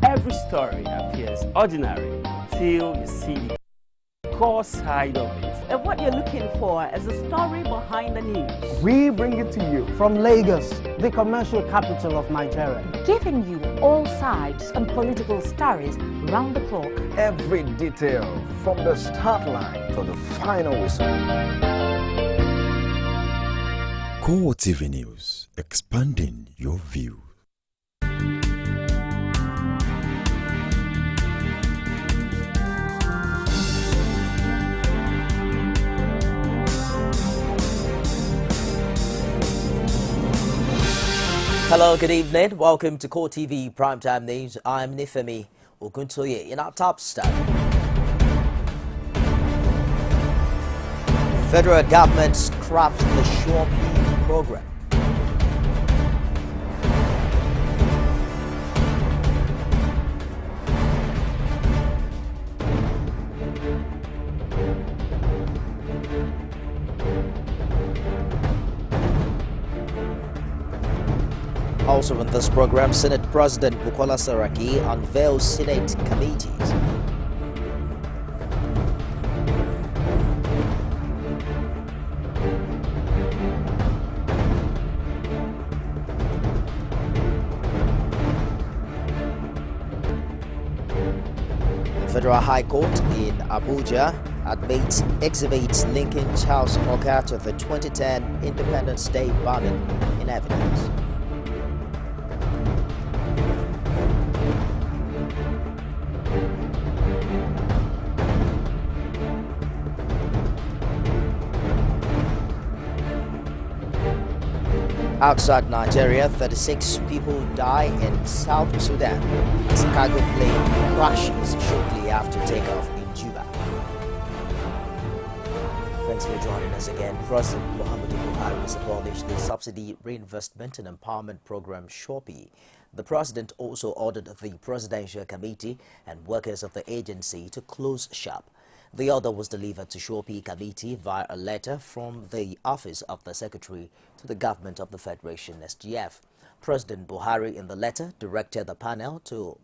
Every story appears ordinary till you see the core side of it. And what you're looking for is the story behind the news. We bring it to you from Lagos, the commercial capital of Nigeria. Giving you all sides and political stories round the clock. Every detail from the start line to the final whistle. CoreTV News, expanding your view. Hello, good evening. Welcome to CoreTV Primetime News. I'm Nifemi Oguntoye. In our top story, federal government scraps the Shopee program. Also in this program, Senate President Bukola Saraki unveils Senate committees. The Federal High Court in Abuja admits exhibits linking Charles Oka to the 2010 Independence Day bombing in evidence. Outside Nigeria, 36 people die in South Sudan as cargo plane crashes shortly after takeoff in Juba. Thanks for joining us again. President Muhammadu Buhari has abolished the Subsidy Reinvestment and Empowerment Program Shopee. The president also ordered the Presidential Committee and workers of the agency to close shop. The order was delivered to Shopee Committee via a letter from the Office of the Secretary to the Government of the Federation, SGF. President Buhari in the letter directed the panel to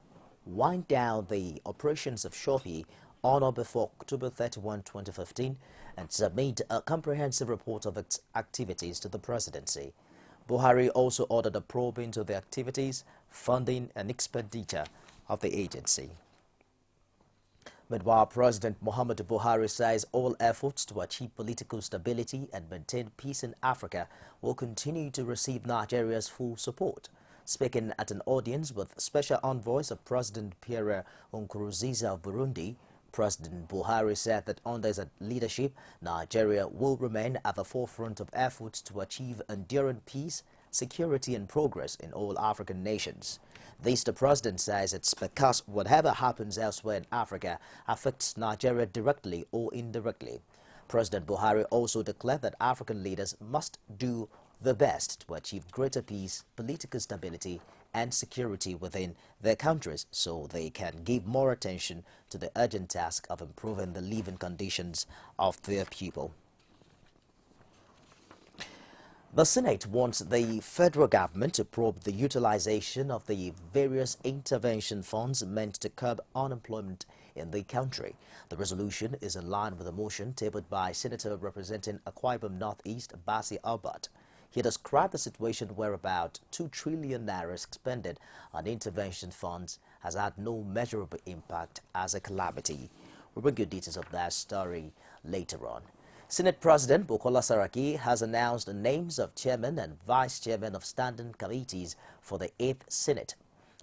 wind down the operations of Shopee on or before October 31, 2015 and submit a comprehensive report of its activities to the presidency. Buhari also ordered a probe into the activities, funding and expenditure of the agency. Meanwhile, President Muhammadu Buhari says all efforts to achieve political stability and maintain peace in Africa will continue to receive Nigeria's full support. Speaking at an audience with special envoys of President Pierre Nkurunziza of Burundi, President Buhari said that under his leadership, Nigeria will remain at the forefront of efforts to achieve enduring peace, security and progress in all African nations. This, the president says, it's because whatever happens elsewhere in Africa affects Nigeria directly or indirectly. President Buhari also declared that African leaders must do their best to achieve greater peace, political stability and security within their countries so they can give more attention to the urgent task of improving the living conditions of their people. The Senate wants the federal government to probe the utilization of the various intervention funds meant to curb unemployment in the country. The resolution is in line with a motion tabled by Senator representing Akwa Ibom Northeast, Basi Albert. He described the situation where about 2 trillion naira expended on intervention funds has had no measurable impact as a calamity. We'll bring you details of that story later on. Senate President Bukola Saraki has announced the names of chairman and vice chairman of standing committees for the 8th Senate.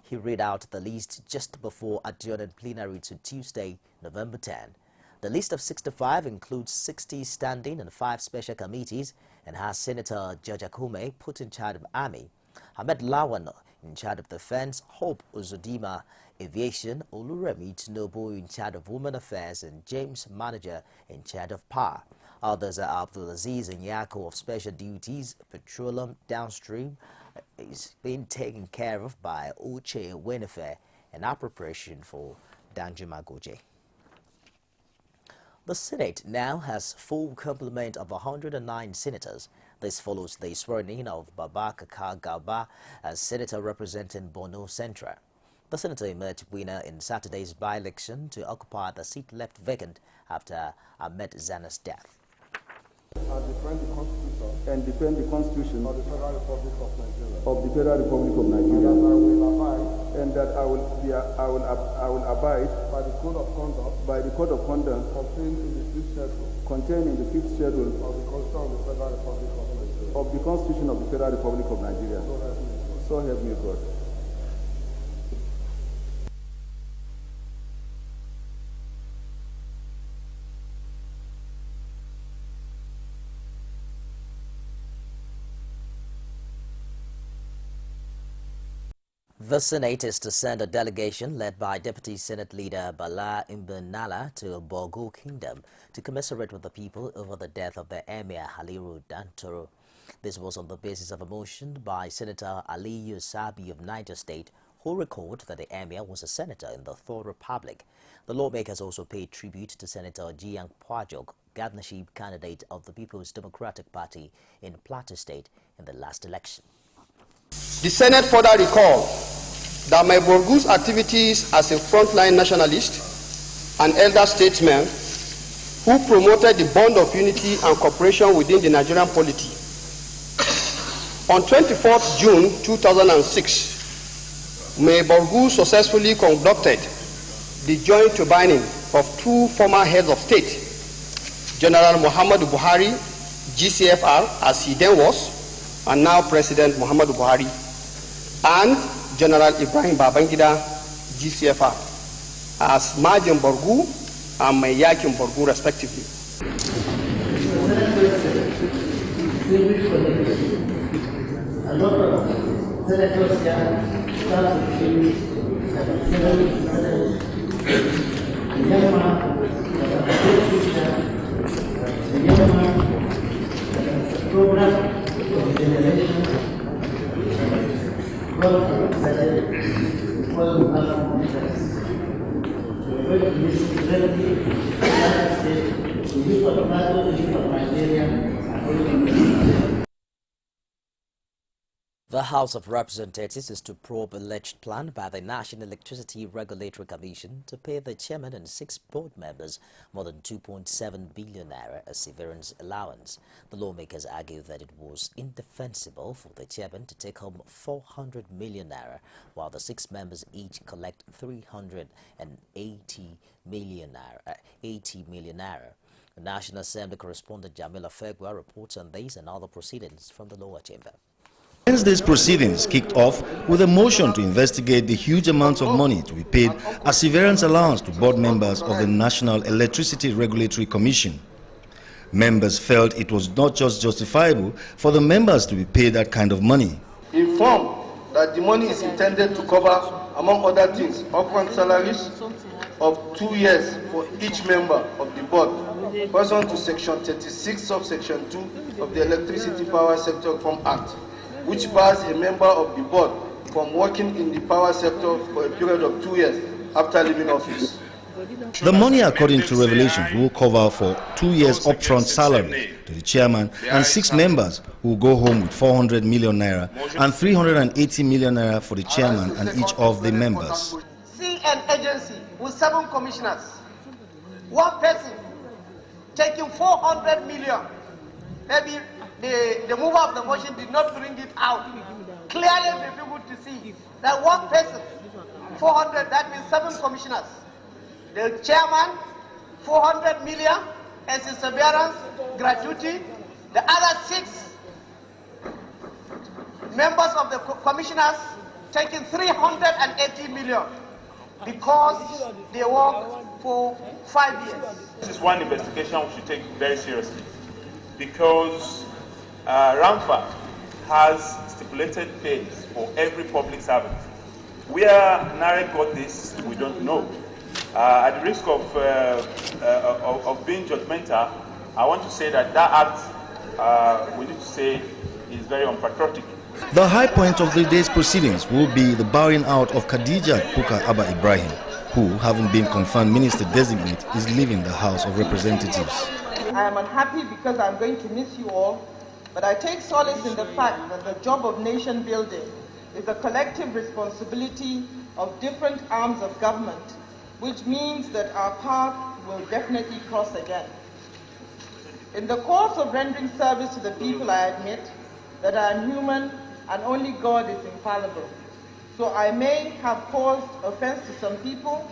He read out the list just before adjourning plenary to Tuesday, November 10. The list of 65 includes 60 standing and 5 special committees and has Senator George Akume put in charge of Army, Ahmed Lawan in charge of Defense, Hope Uzodima Aviation, Oluremi Tinubu in charge of Women Affairs and James Manager in charge of Power. Others are Abdulaziz Nyako of Special Duties, Petroleum Downstream is being taken care of by Uche Winefe and Appropriation for Danjuma Goje. The Senate now has full complement of 109 senators. This follows the swearing-in of Babakaka Garba as senator representing Borno Central. The senator emerged winner in Saturday's by-election to occupy the seat left vacant after Ahmed Zana's death. And defend the Constitution of the Federal Republic of Nigeria. And that I will abide by the code of conduct contained in the fifth schedule of the Constitution of the Federal Republic of Nigeria. So help me God. The Senate is to send a delegation led by Deputy Senate Leader Bala Imbenala to Borgu Kingdom to commiserate with the people over the death of their Emir Haliru Dantoro. This was on the basis of a motion by Senator Ali Yusabi of Niger State, who recalled that the Emir was a senator in the Third Republic. The lawmakers also paid tribute to Senator Jiang Pwajok, governorship candidate of the People's Democratic Party in Plateau State in the last election. The Senate further recalled that my Borgu's activities as a frontline nationalist and elder statesman who promoted the bond of unity and cooperation within the Nigerian polity. On 24th June 2006, May Borgu successfully conducted the joint turbine of two former heads of state, General Muhammadu Buhari, GCFR, as he then was, and now President Muhammadu Buhari, and General Ibrahim Babangida, GCFR, as Majin Borgu and Mayakin Borgu, respectively. The House of Representatives is to probe alleged plan by the National Electricity Regulatory Commission to pay the chairman and 6 board members more than 2.7 billion naira as severance allowance. The lawmakers argue that it was indefensible for the chairman to take home 400 million naira, while the 6 members each collect 380 million naira. The National Assembly correspondent Jamila Fegwa reports on these and other proceedings from the lower chamber. Wednesday's proceedings kicked off with a motion to investigate the huge amounts of money to be paid as severance allowance to board members of the National Electricity Regulatory Commission. Members felt it was not just justifiable for the members to be paid that kind of money. Informed that the money is intended to cover, among other things, upfront salaries of 2 years for each member of the board, pursuant to Section 36, subsection 2 of the Electricity Power Sector Reform Act, which bars a member of the board from working in the power sector for a period of 2 years after leaving office. The money, according to revelations, will cover for 2 years upfront salary to the chairman and 6 members who will go home with 400 million naira and 380 million naira for the chairman and each of the members. See an agency with 7 commissioners, one person taking 400 million, maybe the mover of the motion did not bring it out clearly for people to see that one person, 400, that means 7 commissioners. The chairman, 400 million as his severance, gratuity. The other 6 members of the commissioners taking 380 million because they work for 5 years. This is one investigation we should take very seriously because RAMFA has stipulated pays for every public servant. Where NAREC got this, we don't know. At the risk of being judgmental, I want to say that act, we need to say, is very unpatriotic. The high point of the day's proceedings will be the bowing out of Khadija Puka Abba Ibrahim, who, having been confirmed minister-designate, is leaving the House of Representatives. I am unhappy because I'm going to miss you all, but I take solace in the fact that the job of nation building is a collective responsibility of different arms of government, which means that our path will definitely cross again. In the course of rendering service to the people, I admit that I am human and only God is infallible. So I may have caused offense to some people.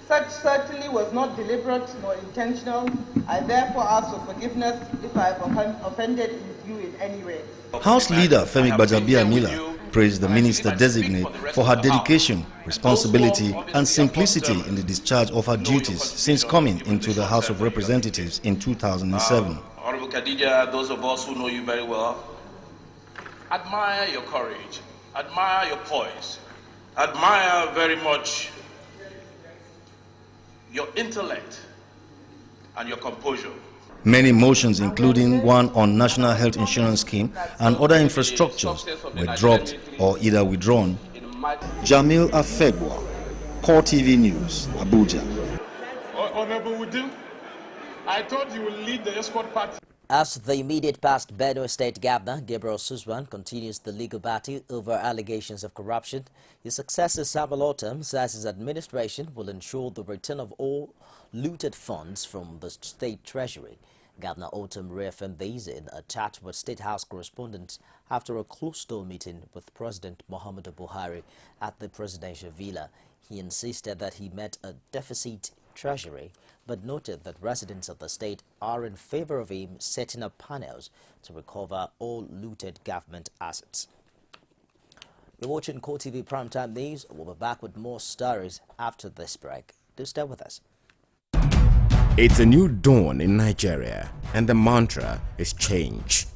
Such certainly was not deliberate nor intentional. I therefore ask for forgiveness if I have offended you in any way. House Leader Femi Gbajabiamila praised the minister-designate for her dedication, responsibility and simplicity in the discharge of her duties since coming into the House of Representatives in 2007. Honorable Khadija, those of us who know you very well, admire your courage, admire your poise, admire very much your intellect and your composure. Many motions, including one on National Health Insurance Scheme and other infrastructures, were dropped or either withdrawn. Jamil Afegwa, CoreTV News, Abuja. Honorable Udim, I thought you would lead the escort party. As the immediate past Benue State Governor, Gabriel Suswan, continues the legal battle over allegations of corruption, his successor Samuel Otom says his administration will ensure the return of all looted funds from the state treasury. Governor Otom reaffirmed these in a chat with State House correspondents after a closed-door meeting with President Muhammadu Buhari at the presidential villa. He insisted that he met a deficit treasury, but noted that residents of the state are in favor of him setting up panels to recover all looted government assets. You're watching CoreTV Primetime News. We'll be back with more stories after this break. Do stay with us. It's a new dawn in Nigeria, and the mantra is change.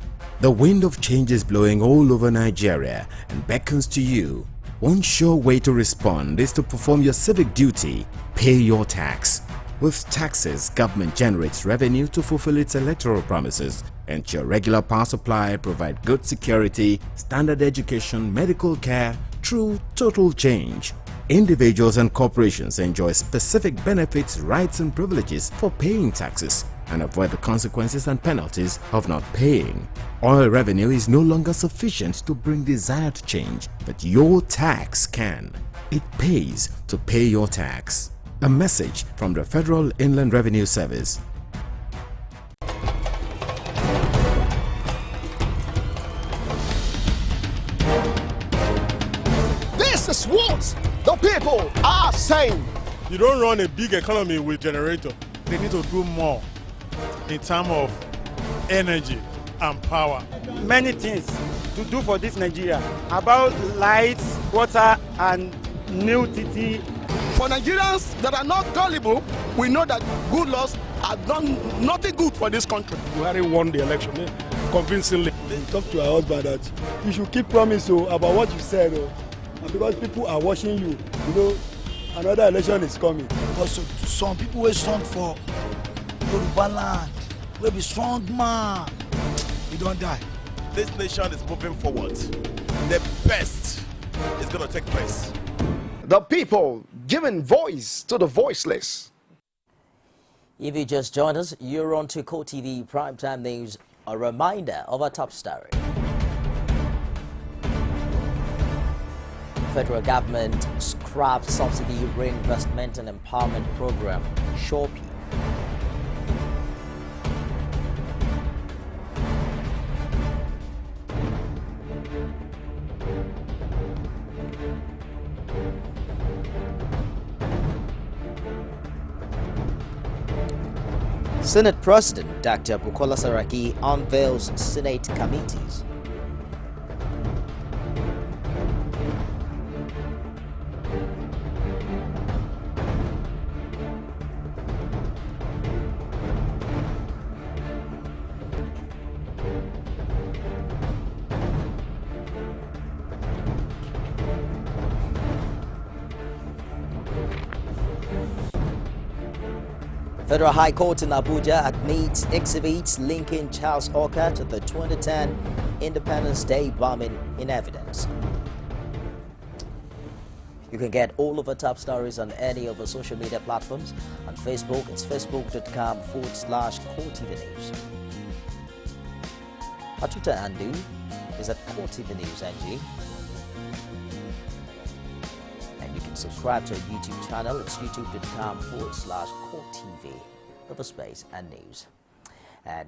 The wind of change is blowing all over Nigeria and beckons to you. One sure way to respond is to perform your civic duty, pay your tax. With taxes, government generates revenue to fulfill its electoral promises, ensure regular power supply, provide good security, standard education, medical care, true total change. Individuals and corporations enjoy specific benefits, rights and privileges for paying taxes and avoid the consequences and penalties of not paying. Oil revenue is no longer sufficient to bring desired change, but your tax can. It pays to pay your tax. A message from the Federal Inland Revenue Service. This is what the people are saying. You don't run a big economy with generator. They need to do more in terms of energy and power. Many things to do for this Nigeria about lights, water and new TT. For Nigerians that are not gullible, we know that good laws have done nothing good for this country. Buhari won the election convincingly. Talk to her husband that you should keep promise about what you said, and because people are watching you, you know, another election is coming. Also, some people will stand for Yoruba land, will be strong man. You don't die. This nation is moving forward. The best is going to take place. The people giving voice to the voiceless. If you just joined us, you're on to CoreTV Primetime News. A reminder of our top story. Federal government scrapped subsidy reinvestment and empowerment program, SHOPI. Senate President Dr. Bukola Saraki unveils Senate committees. Federal High Court in Abuja admits exhibits linking Charles Oka to the 2010 Independence Day bombing in evidence. You can get all of our top stories on any of our social media platforms. On Facebook, it's facebook.com/CoreTV News. Our Twitter handle is at CoreTV News NG. And you can Subscribe to our YouTube channel. It's youtube.com/CoreTV. Over space and news.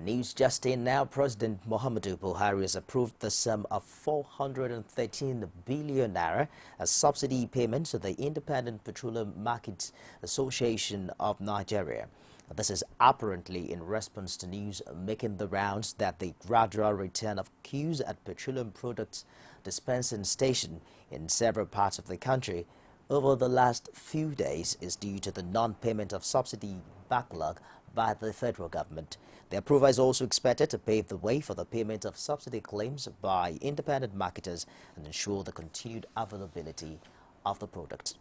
News just in now, President Muhammadu Buhari has approved the sum of 413 billion naira as subsidy payment to the Independent Petroleum Market Association of Nigeria. This is apparently in response to news making the rounds that the gradual return of queues at petroleum products dispensing station in several parts of the country over the last few days is due to the non-payment of subsidy backlog by the federal government. The approval is also expected to pave the way for the payment of subsidy claims by independent marketers and ensure the continued availability of the product.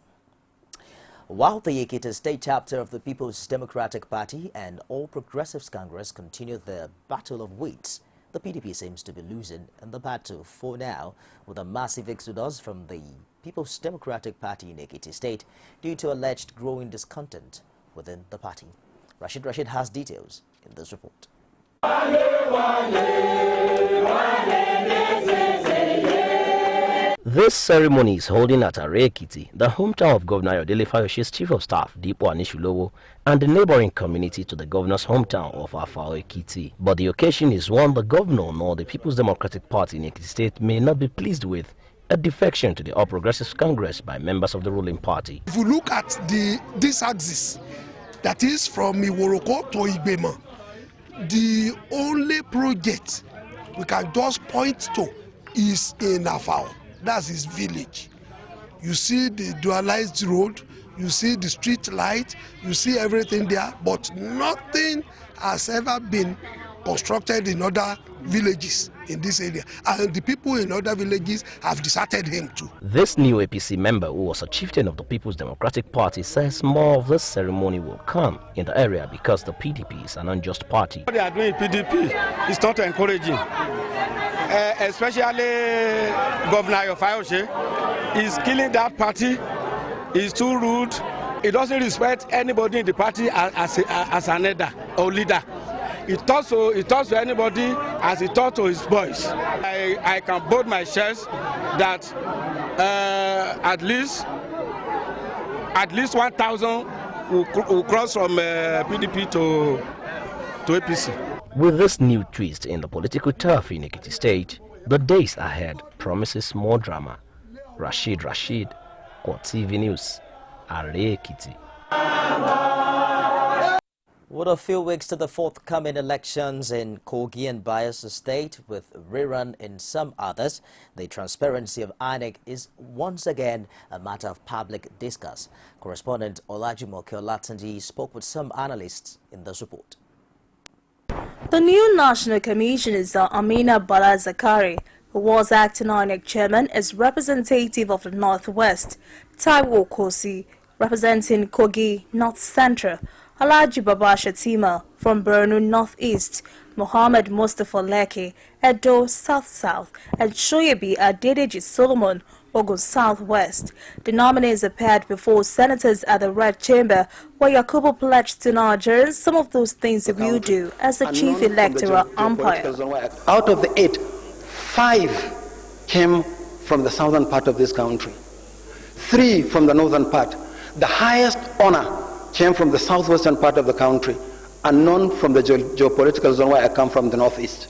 While the Ekiti State Chapter of the People's Democratic Party and All Progressives Congress continue their battle of wits, the PDP seems to be losing in the battle for now, with a massive exodus from the People's Democratic Party in Ekiti State due to alleged growing discontent within the party. Rashid has details in this report. This ceremony is holding at Ekiti, the hometown of Governor Ayodele Fayoshe's Chief of Staff, Dipo Anishulowo, and the neighboring community to the governor's hometown of Afao Ekiti. But the occasion is one the governor nor the People's Democratic Party in Ekiti State may not be pleased with, a defection to the All Progressives Congress by members of the ruling party. If you look at this axis, that is from Iworoko to Igbema, the only project we can just point to is in Afao. That's his village. You see the dualized road, you see the street light, you see everything there, but nothing has ever been constructed in other villages in this area, and the people in other villages have deserted him too. This new APC member, who was a chieftain of the People's Democratic Party, says more of this ceremony will come in the area because the PDP is an unjust party. What they are doing in PDP is not encouraging, especially Governor Fayoshe is killing that party. He's too rude. He doesn't respect anybody in the party as an elder or leader. He talks to anybody as he talks to his boys. I can boast my chest that at least 1,000 will cross from PDP to APC. With this new twist in the political turf in Ekiti State, the days ahead promises more drama. Rashid, CoreTV News, Ekiti. With a few weeks to the forthcoming elections in Kogi and Bayelsa State, with rerun in some others, the transparency of INEC is once again a matter of public discourse. Correspondent Olajumoke Olatunji spoke with some analysts in this report. The new National Commissioner, Amina Bala Zakari, who was acting INEC chairman, is representative of the Northwest, Taiwo Kosi, representing Kogi North Central, Alhaji Baba Shatima from Borno Northeast, Mohammed Mustafa Leke, Edo South-South, and Shoyebi Adedeji Solomon, Ogun Southwest. The nominees appeared before senators at the Red Chamber, where Yakubu pledged to Nigerians some of those things he will do as the chief electoral umpire. Out of the 8, 5 came from the southern part of this country, 3 from the northern part. The highest honor came from the southwestern part of the country, and none from the geopolitical zone where I come from, the northeast.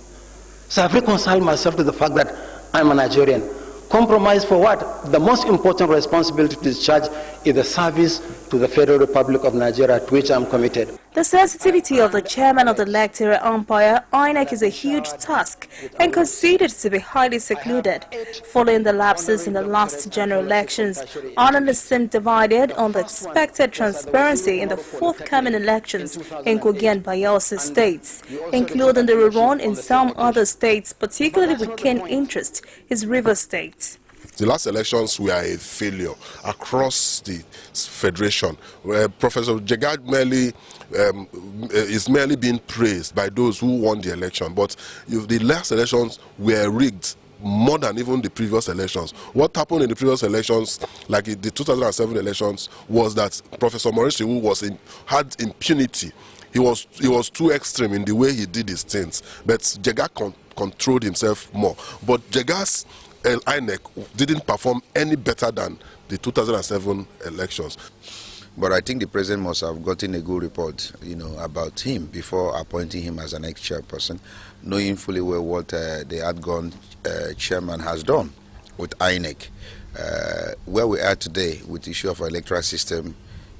So I've reconciled myself to the fact that I'm a Nigerian. Compromise for what? The most important responsibility to discharge is the service to the Federal Republic of Nigeria, to which I'm committed. The sensitivity of the chairman of the electoral umpire, INEC, is a huge task and considered to be highly secluded. Following the lapses in the last general elections, analysts seem divided on the expected transparency in the forthcoming elections in Kogi and Bayelsa states, including the rerun in some other states, particularly with keen interest is Rivers State. The last elections were a failure across the federation. Professor Jega is merely being praised by those who won the election, but the last elections were rigged more than even the previous elections. What happened in the previous elections, like the 2007 elections, was that Professor Maurice had impunity. He was too extreme in the way he did his things, but Jega controlled himself more. But Jega's INEC didn't perform any better than the 2007 elections. But I think the president must have gotten a good report, about him before appointing him as an ex-chairperson, knowing fully well what the outgone chairman has done with INEC. Where we are today with the issue of our electoral system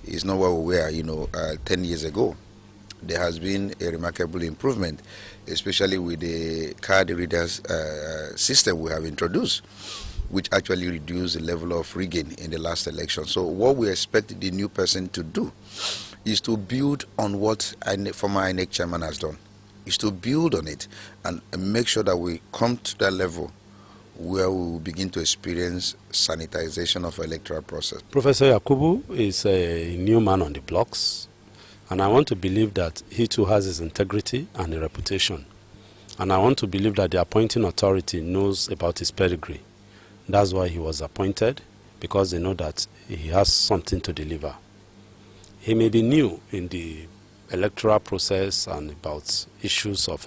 is not where we were, 10 years ago. There has been a remarkable improvement, especially with the card readers system we have introduced, which actually reduced the level of rigging in the last election. So what we expect the new person to do is to build on what former INEC chairman has done, is to build on it and make sure that we come to that level where we will begin to experience sanitization of electoral process. Professor Yakubu is a new man on the blocks, and I want to believe that he too has his integrity and a reputation. And I want to believe that the appointing authority knows about his pedigree. That's why he was appointed, because they know that he has something to deliver. He may be new in the electoral process and about issues of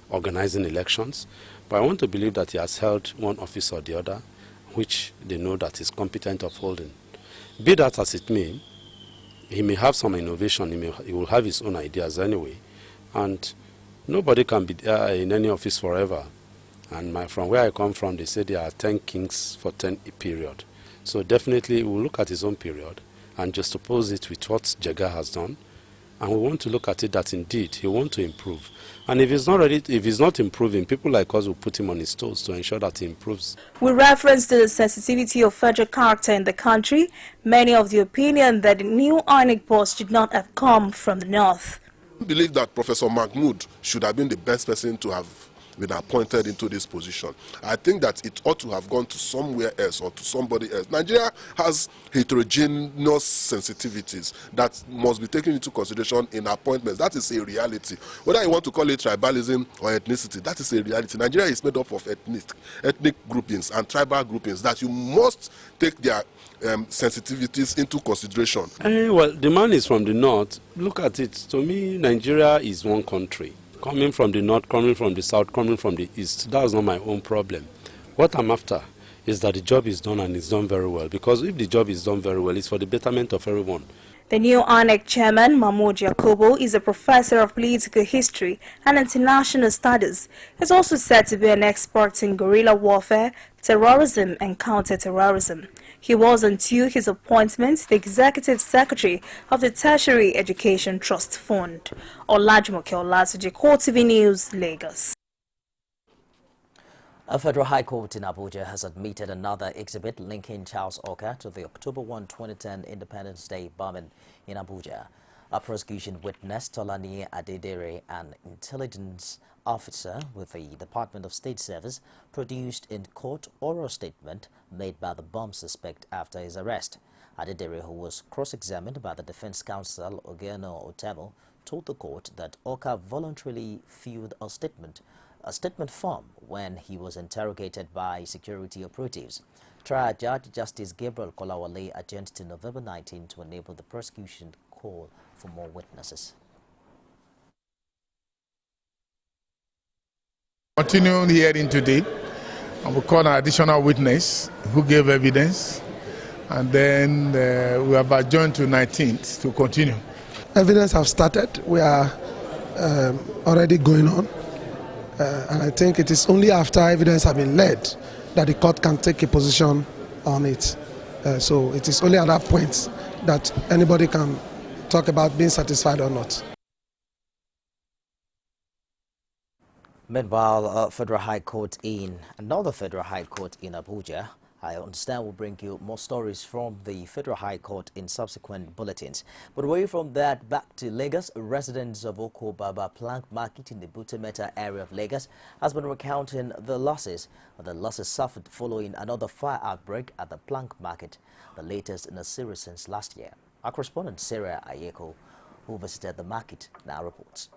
organizing elections, but I want to believe that he has held one office or the other, which they know that he's competent of holding. Be that as it may, he may have some innovation, he will have his own ideas anyway, and nobody can be there in any office forever. And from where I come from, they say there are 10 kings for 10 period. So definitely we'll look at his own period and just oppose it with what Jega has done. And we want to look at it that indeed he wants to improve. And if he's not ready, if he's not improving, people like us will put him on his toes to ensure that he improves. With reference to the sensitivity of federal character in the country, many of the opinion that the new INEC boss should not have come from the north. I believe that Professor Mahmood should have been the best person to have been appointed into this position. I think that it ought to have gone to somewhere else or to somebody else. Nigeria has heterogeneous sensitivities that must be taken into consideration in appointments. That is a reality. Whether you want to call it tribalism or ethnicity, that is a reality. Nigeria is made up of ethnic groupings and tribal groupings that you must take their sensitivities into consideration. Well, the man is from the north. Look at it. To me, Nigeria is one country. Coming from the north, coming from the south, coming from the east, that's not my own problem. What I'm after is that the job is done and it's done very well. Because if the job is done very well, it's for the betterment of everyone. The new INEC chairman, Mahmoud Yakubu, is a professor of political history and international studies. He's also said to be an expert in guerrilla warfare, terrorism and counter-terrorism. He was until his appointment the executive secretary of the Tertiary Education Trust Fund. Olajumoke Olasuji, CoreTV News, Lagos. A federal high court in Abuja has admitted another exhibit linking Charles Oka to the October 1, 2010 Independence Day bombing in Abuja. A prosecution witness, Tolani Adedere, an intelligence officer with the Department of State Service, produced in court oral statement made by the bomb suspect after his arrest. Adedere, who was cross-examined by the defense counsel Ogeno Otemo, told the court that Oka voluntarily filled a statement form when he was interrogated by security operatives. Trial Judge Justice Gabriel Kolawole adjourned to November 19 to enable the prosecution call for more witnesses. Continuing hearing today, I will call an additional witness who gave evidence, and then we have adjourned to 19th to continue. Evidence have started. We are already going on. And I think it is only after evidence has been led that the court can take a position on it. So it is only at that point that anybody can talk about being satisfied or not. Meanwhile, another federal high court in Abuja, I understand will bring you more stories from the Federal High Court in subsequent bulletins. But away from that, back to Lagos, residents of Oko Baba Plank Market in the Butemeta area of Lagos has been recounting the losses suffered following another fire outbreak at the Plank Market, the latest in a series since last year. Our correspondent Sarah Ayeko, who visited the market, now reports.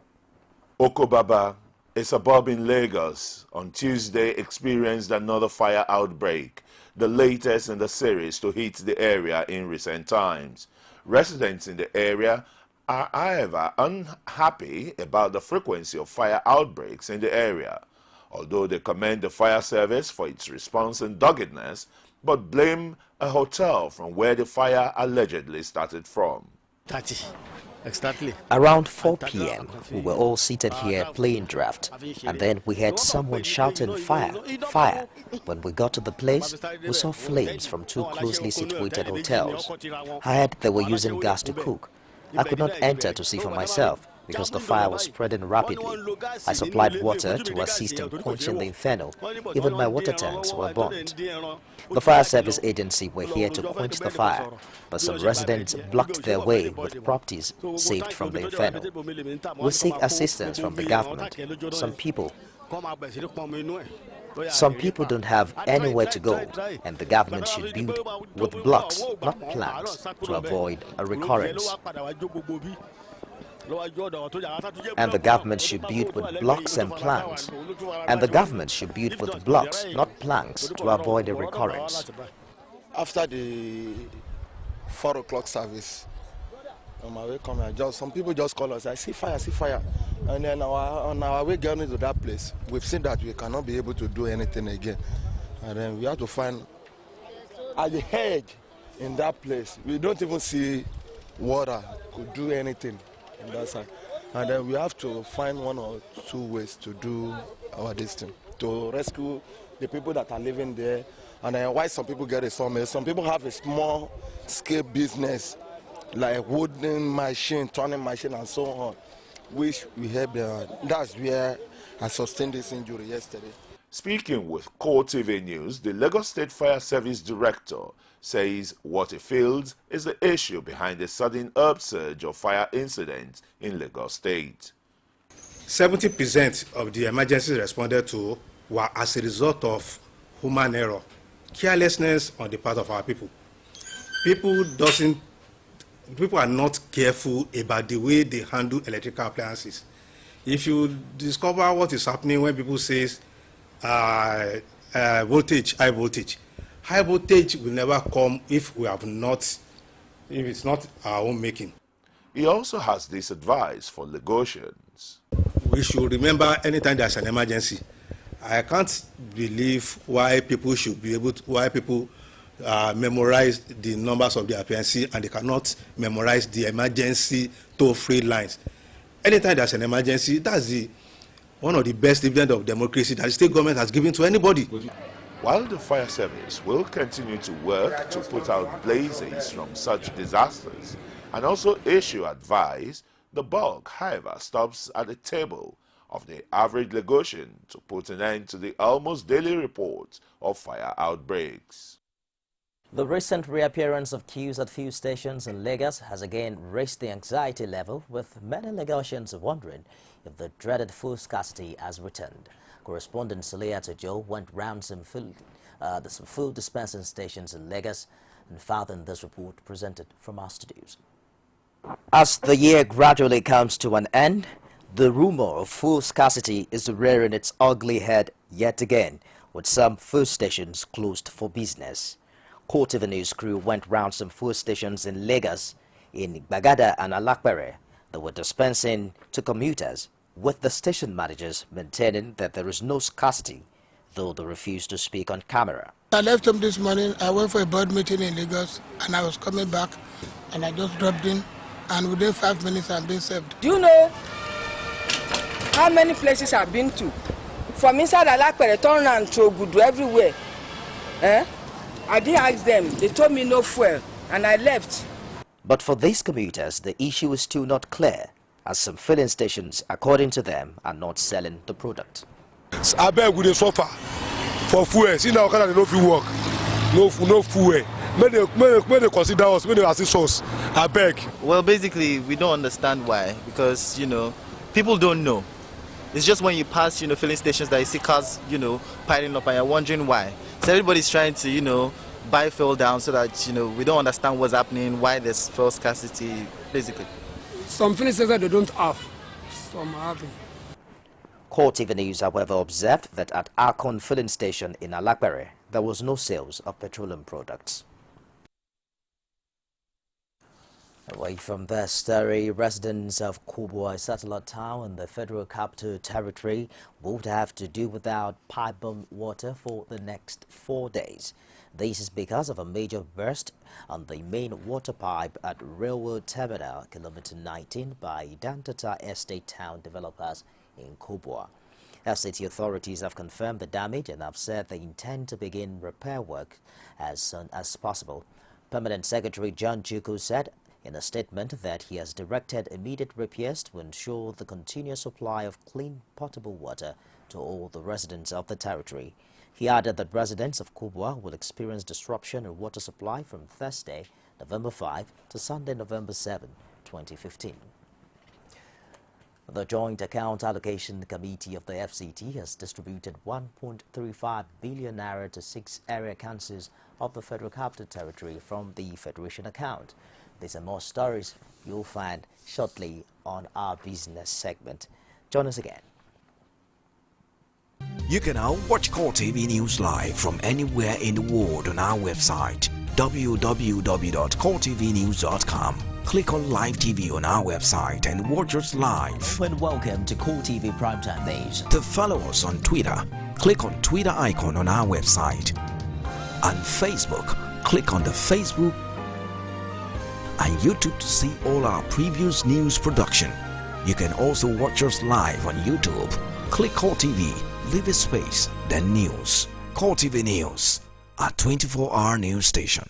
Oko Baba, a suburb in Lagos, on Tuesday experienced another fire outbreak, the latest in the series to hit the area in recent times. Residents in the area are, however, unhappy about the frequency of fire outbreaks in the area. Although they commend the fire service for its response and doggedness, but blame a hotel from where the fire allegedly started from. 30, exactly. Around 4 p.m., we were all seated here playing draft, and then we heard someone shouting fire, fire. When we got to the place, we saw flames from 2 closely situated hotels. I heard they were using gas to cook. I could not enter to see for myself because the fire was spreading rapidly. I supplied water to assist in quenching the inferno. Even my water tanks were burnt. The fire service agency were here to quench the fire, but some residents blocked their way with properties saved from the inferno. We seek assistance from the government. Some people don't have anywhere to go, and the government should build with blocks, not planks, to avoid a recurrence. And the government should build with blocks and planks. And the government should build with blocks, not planks, to avoid a recurrence. After the 4 o'clock service, on my way coming, some people just call us, I see fire. And then on our way getting to that place, we've seen that we cannot be able to do anything again. And then we have to find at the hedge in that place. We don't even see water could do anything on that side. And then we have to find 1 or 2 ways to do our distance, to rescue the people that are living there. And then why some people get a sawmill, some people have a small scale business, like wooden machine, turning machine, and so on, which we help them. That's where I sustained this injury yesterday. Speaking with CoreTV News, the Lagos State Fire Service Director says what he feels is the issue behind the sudden upsurge of fire incidents in Lagos State. 70% of the emergencies responded to were as a result of human error, carelessness on the part of our people. People are not careful about the way they handle electrical appliances. If you discover what is happening when people say voltage, high voltage will never come if it's not our own making. He also has this advice for Lagosians. We should remember anytime there's an emergency. I can't believe why people memorize the numbers of the appliances and they cannot memorize the emergency toll-free lines. Anytime there's an emergency, that's one of the best dividends of democracy that the state government has given to anybody. While the fire service will continue to work to put out blazes from such disasters and also issue advice, the bulk, however, stops at the table of the average Lagosian to put an end to the almost daily reports of fire outbreaks. The recent reappearance of queues at few stations in Lagos has again raised the anxiety level, with many Lagosians wondering if the dreaded fuel scarcity has returned. Correspondent Celia Tojo went round some food dispensing stations in Lagos and found in this report presented from our studios. As the year gradually comes to an end, the rumor of fuel scarcity is rearing its ugly head yet again, with some food stations closed for business. CoreTV News crew went round some food stations in Lagos, in Bagada and Alakpere, that were dispensing to commuters, with the station managers maintaining that there is no scarcity, though they refused to speak on camera. I left home this morning. I went for a board meeting in Lagos, and I was coming back, and I just dropped in, and within 5 minutes I'm being served. Do you know how many places I've been to? From inside Alakpere, turn around to Ogudu, everywhere. I did ask them. They told me no fuel, and I left. But for these commuters, the issue is still not clear, as some filling stations, according to them, are not selling the product. I beg we dey suffer for fuel. See now, they no fit work. No fuel. May they consider us, may they assist us. I beg. Well, basically, we don't understand why, because people don't know. It's just when you pass, filling stations that you see cars, piling up, and you're wondering why. So everybody's trying to, buy fuel down so that, we don't understand what's happening, why there's fuel scarcity, basically. Some filling stations they don't have, some are having. CoreTV News, however, observed that at Akon filling station in Alakpere, there was no sales of petroleum products. Away from that story, residents of Kubwa, a satellite town in the Federal Capital Territory, would have to do without pipe-bomb water for the next 4 days. This is because of a major burst on the main water pipe at Railroad Terminal, Kilometer 19, by Dantata Estate Town developers in Kubwa. City authorities have confirmed the damage and have said they intend to begin repair work as soon as possible. Permanent Secretary John Chuku said in a statement that he has directed immediate repairs to ensure the continuous supply of clean potable water to all the residents of the territory. He added that residents of Kubwa will experience disruption in water supply from Thursday, November 5 to Sunday, November 7, 2015. The Joint Account Allocation Committee of the FCT has distributed 1.35 billion naira to 6 area councils of the Federal Capital Territory from the Federation account. These and more stories you'll find shortly on our business segment. Join us again. You can now watch CoreTV News live from anywhere in the world on our website www.coretvnews.com. Click on Live TV on our website and watch us live. And welcome to CoreTV Primetime Days. To follow us on Twitter, click on Twitter icon on our website. On Facebook, click on the Facebook and YouTube to see all our previous news production. You can also watch us live on YouTube. Click CoreTV, leave a space, then News. CoreTV News, a 24-hour news station.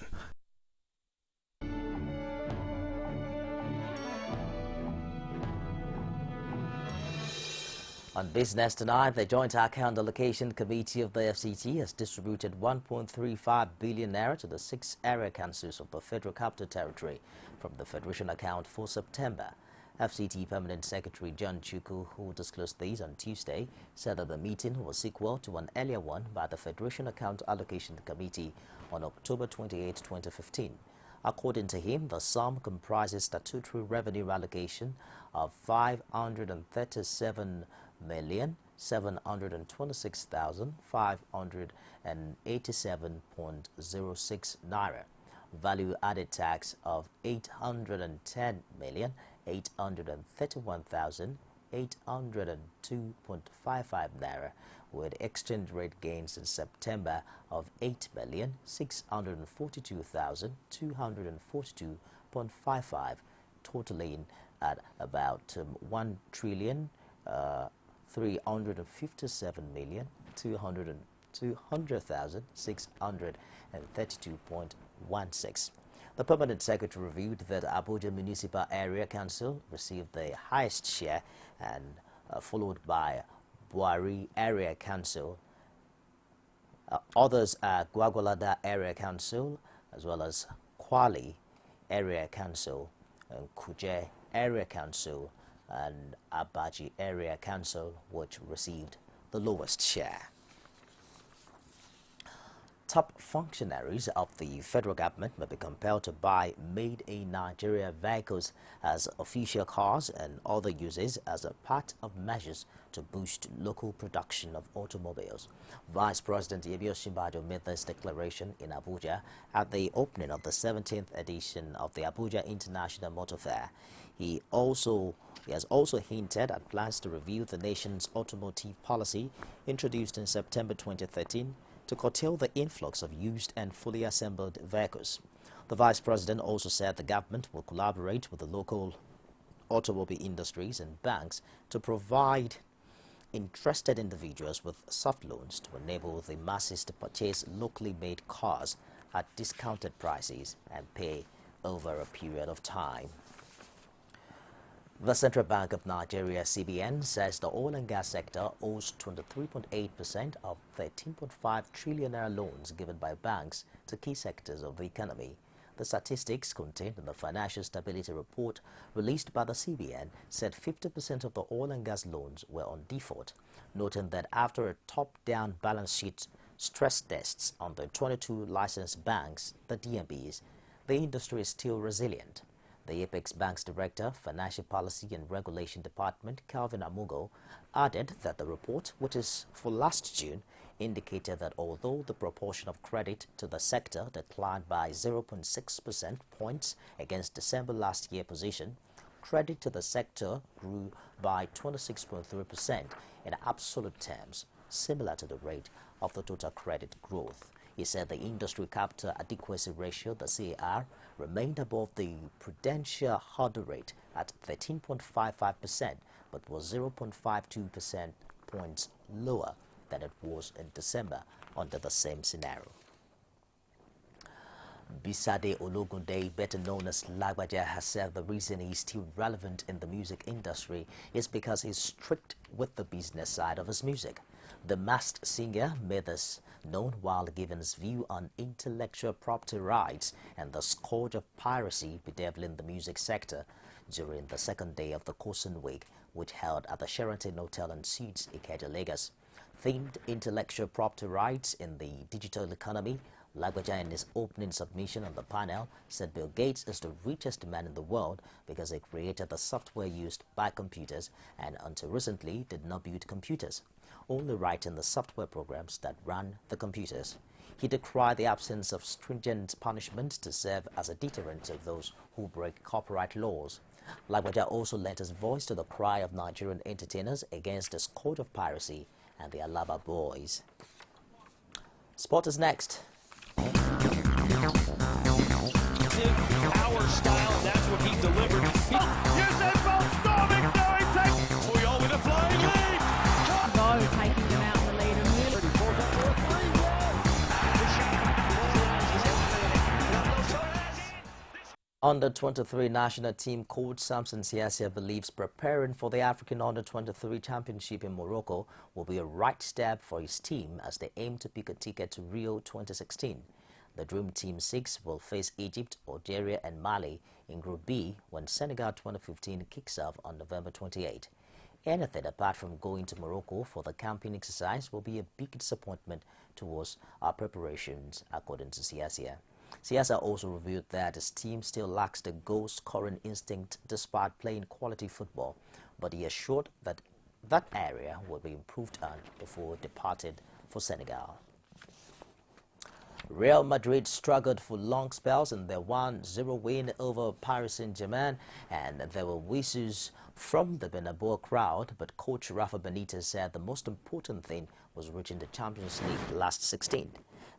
On business tonight, the Joint Account Allocation Committee of the FCT has distributed 1.35 billion naira to the 6 area councils of the Federal Capital Territory from the Federation account for September. FCT Permanent Secretary John Chuku, who disclosed these on Tuesday, said that the meeting was sequel to an earlier one by the Federation Account Allocation Committee on October 28, 2015. According to him, the sum comprises statutory revenue allocation of 537,726,587.06 naira, value added tax of 810,831,802.55 naira, with exchange rate gains in September of 8,642,242.55, totaling at about 1,300,632.16. The Permanent Secretary reviewed that Abuja Municipal Area Council received the highest share and followed by Buari Area Council. Others are Gwagwalada Area Council, as well as Kwali Area Council, and Kuje Area Council, and Abaji Area Council, which received the lowest share. Top functionaries of the federal government may be compelled to buy made-in-Nigeria vehicles as official cars and other uses as a part of measures to boost local production of automobiles. Vice President Yemi Osinbajo made this declaration in Abuja at the opening of the 17th edition of the Abuja International Motor Fair. He has also hinted at plans to review the nation's automotive policy introduced in September 2013 to curtail the influx of used and fully assembled vehicles. The Vice President also said the government will collaborate with the local automobile industries and banks to provide interested individuals with soft loans to enable the masses to purchase locally made cars at discounted prices and pay over a period of time. The Central Bank of Nigeria, CBN, says the oil and gas sector owes 23.8% of 13.5 trillion naira loans given by banks to key sectors of the economy. The statistics contained in the Financial Stability Report released by the CBN said 50% of the oil and gas loans were on default, noting that after a top-down balance sheet stress tests on the 22 licensed banks, the DMBs, the industry is still resilient. The Apex Bank's Director, Financial Policy and Regulation Department, Calvin Amugo, added that the report, which is for last June, indicated that although the proportion of credit to the sector declined by 0.6 percentage points against December last year position, credit to the sector grew by 26.3% in absolute terms, similar to the rate of the total credit growth. He said the industry capital adequacy ratio, the CAR, remained above the prudential hurdle rate at 13.55%, but was 0.52 percentage points lower than it was in December under the same scenario. Bisade Ologunde, better known as Lagbaja, has said the reason he's still relevant in the music industry is because he's strict with the business side of his music. The masked singer made this known while giving his view on intellectual property rights and the scourge of piracy bedeviling the music sector during the second day of the Kosan Week, which held at the Sheraton Hotel and Suites, Ikeja, Lagos. Themed intellectual property rights in the digital economy, Lagbaja, in his opening submission on the panel, said Bill Gates is the richest man in the world because he created the software used by computers and until recently did not build computers, only writing the software programs that run the computers. He decried the absence of stringent punishment to serve as a deterrent to those who break copyright laws. Lagbaja also lent his voice to the cry of Nigerian entertainers against the scourge of piracy and the Alaba boys. Sport is next. Power style, that's what he delivered. Usain Bolt storming, now he takes Puyol with a flying lead. Go taking them out in the lead and really. Under-23 national team coach Samson Siasia believes preparing for the African Under-23 Championship in Morocco will be a right step for his team as they aim to pick a ticket to Rio 2016. The Dream Team 6 will face Egypt, Algeria and Mali in Group B when Senegal 2015 kicks off on November 28. Anything apart from going to Morocco for the camping exercise will be a big disappointment towards our preparations, according to Siasia. Siasia also revealed that his team still lacks the goal-scoring instinct despite playing quality football, but he assured that that area will be improved on before departing for Senegal. Real Madrid struggled for long spells in their 1-0 win over Paris Saint-Germain, and there were whistles from the Bernabeu crowd, but coach Rafa Benitez said the most important thing was reaching the Champions League last 16.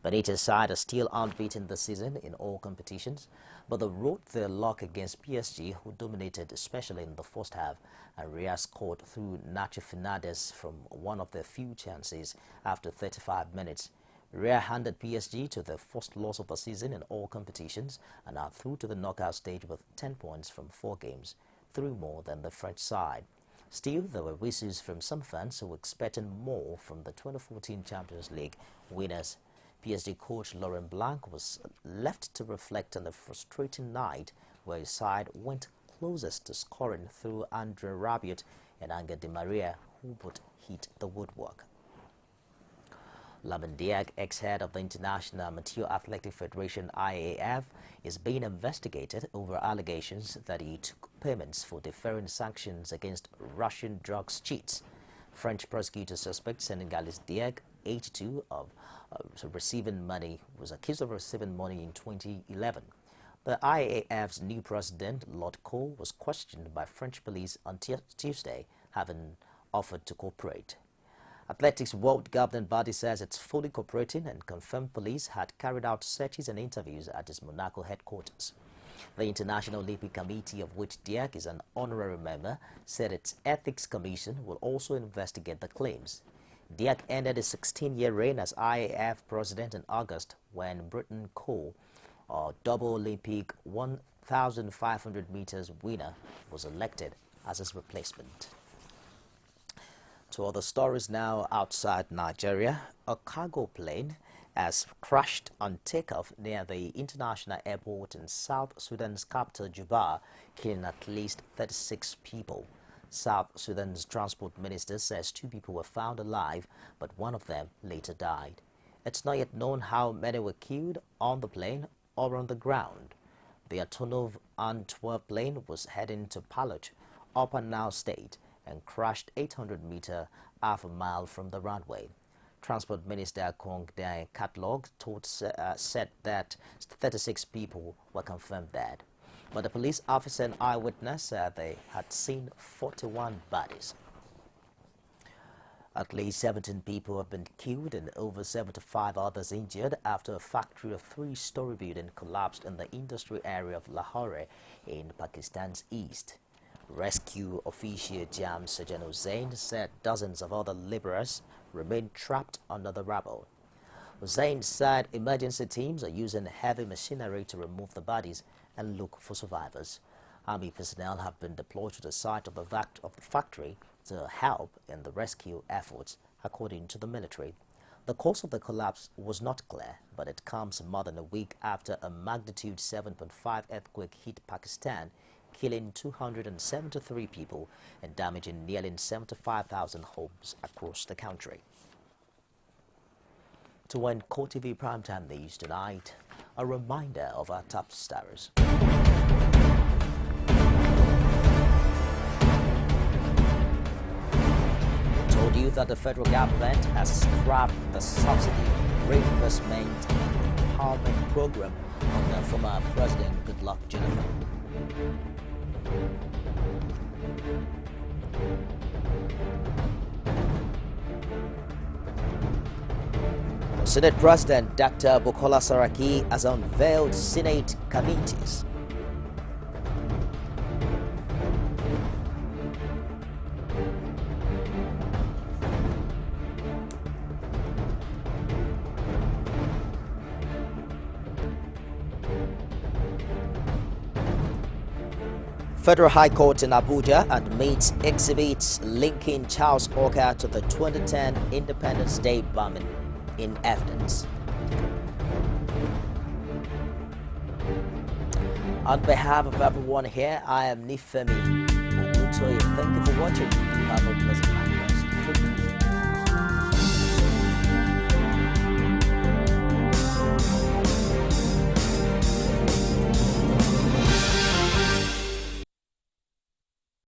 Benitez's side are still unbeaten this season in all competitions, but they wrote their luck against PSG, who dominated especially in the first half, and Real scored through Nacho Fernandez from one of their few chances after 35 minutes. Real handed PSG to their first loss of the season in all competitions and are through to the knockout stage with 10 points from 4 games, 3 more than the French side. Still, there were whistles from some fans who were expecting more from the 2014 Champions League winners. PSG coach Laurent Blanc was left to reflect on a frustrating night where his side went closest to scoring through Andre Rabiot and Angel Di Maria, who would hit the woodwork. Lamin Diak, ex-head of the International Amateur Athletic Federation IAAF, is being investigated over allegations that he took payments for deferring sanctions against Russian drugs cheats. French prosecutors suspect Senegalese Diak, 82, of receiving money, was accused of receiving money in 2011. The IAAF's new president, Lord Cole, was questioned by French police on Tuesday, having offered to cooperate. Athletics World Governing Body says it's fully cooperating and confirmed police had carried out searches and interviews at its Monaco headquarters. The International Olympic Committee, of which Diak is an honorary member, said its Ethics Commission will also investigate the claims. Diak ended his 16-year reign as IAAF president in August when Britain Cole, a double Olympic 1,500 meters winner, was elected as his replacement. To other stories now outside Nigeria, a cargo plane has crashed on takeoff near the international airport in South Sudan's capital Juba, killing at least 36 people. South Sudan's transport minister says 2 people were found alive, but one of them later died. It's not yet known how many were killed on the plane or on the ground. The Antonov An-12 plane was heading to Palut, Upper Nile State, and crashed 800 meters, half a mile from the runway. Transport Minister Kong Dai Katlog said that 36 people were confirmed dead. But the police officer and eyewitness said they had seen 41 bodies. At least 17 people have been killed and over 75 others injured after a factory of 3-story building collapsed in the industry area of Lahore in Pakistan's east. Rescue official Jam Sajan Hussain said dozens of other laborers remain trapped under the rubble. Hussain said emergency teams are using heavy machinery to remove the bodies and look for survivors. Army personnel have been deployed to the site of the factory to help in the rescue efforts, according to the military. The cause of the collapse was not clear, but it comes more than a week after a magnitude 7.5 earthquake hit Pakistan, killing 273 people and damaging nearly 75,000 homes across the country. To end CoreTV Primetime News tonight, a reminder of our top stars. Told you that the federal government has scrapped the subsidy reinvestment empowerment program under former President Goodluck Jonathan. Senate President Dr. Bukola Saraki has unveiled Senate committees. Federal High Court in Abuja admits exhibits linking Charles Oka to the 2010 Independence Day bombing in evidence. On behalf of everyone here, I am Nifemi Ogutoye. Thank you for watching. Have a pleasant night.